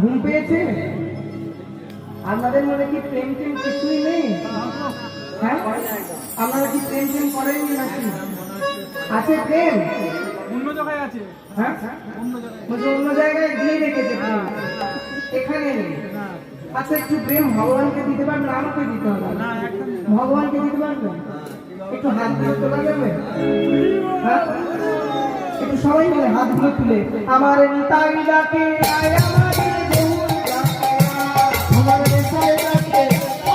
ঘুম পেয়েছে? আপনাদের মনে কি প্রেম টেম কিছুই নেই? হ্যাঁ, আপনারা কি প্রেম টেম করেননি নাকি? আছে প্রেম? অন্য জায়গায় আছে। হ্যাঁ, অন্য জায়গায় দিয়ে রেখেছে, এখানে নেই। আচ্ছা, একটু প্রেম ভগবানকে দিতে পারবেন? আমাকে দিতে হবে না, ভগবানকে দিতে পারবেন? একটু হাতগুলো তোলা যাবে? হ্যাঁ, একটু সবাই মিলে হাতগুলো তুলে আমার নিতাই ডাকে আয়, আমার গৌর ডাকে আয়, আমার নিতাই ডাকে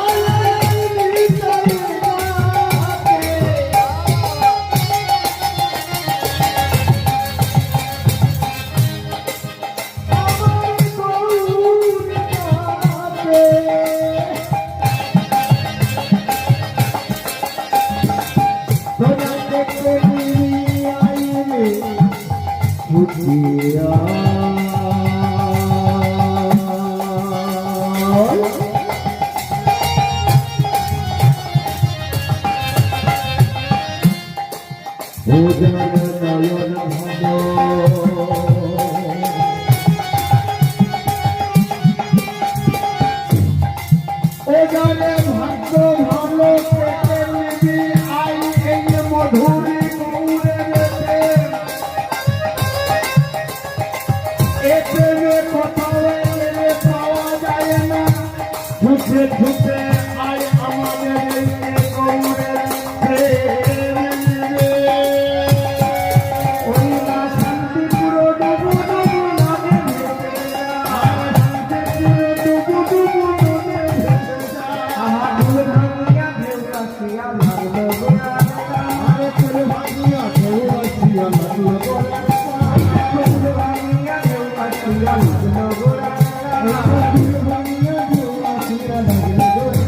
আয়, আমার নিতাই ডাকে। আমার গৌর ডাকে। তোরা দেখতে দিবি আইলে ছুটিয়া, ও জগদয়ন ভব ও জানে ভাগ্য ভালো পেতে নিবি আই, এই মধুরী গৌরে যেতে এ প্রেমে কোথাও এলে পাওয়া যায় না, ছুটে ছুটে আই আমাদের এই গৌরের প্রেম রে। ওই না শান্তিপুর ডুবু ডুবু নদে ভেসে যায়, শান্তিপুর ডুবু ডুবু নদে ভেসে যায়, আমার ফুল ভাঙিয়া ঢেউ আসিয়া লাগলো গোরা, আমার ফুল ভাঙিয়া ঢেউ আসিয়া লাগলো গোরা, ফুল ভাঙিয়া ঢেউ আসিয়া লাগলো গোরা, ফুল ভাঙিয়া ঢেউ আসিয়া লাগলো গোরা।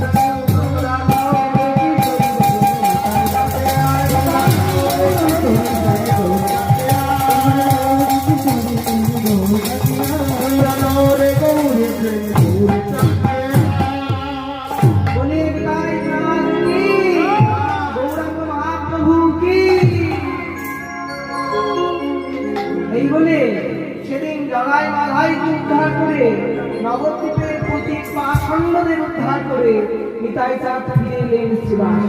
এই বলে সেদিন জগায় মাধাইকে উদ্ধার করে, নবদ্বীপের প্রতি পাষণ্ডদের উদ্ধার করে নিতাই চাঁদ ফিরে এলেন শ্রীবাস।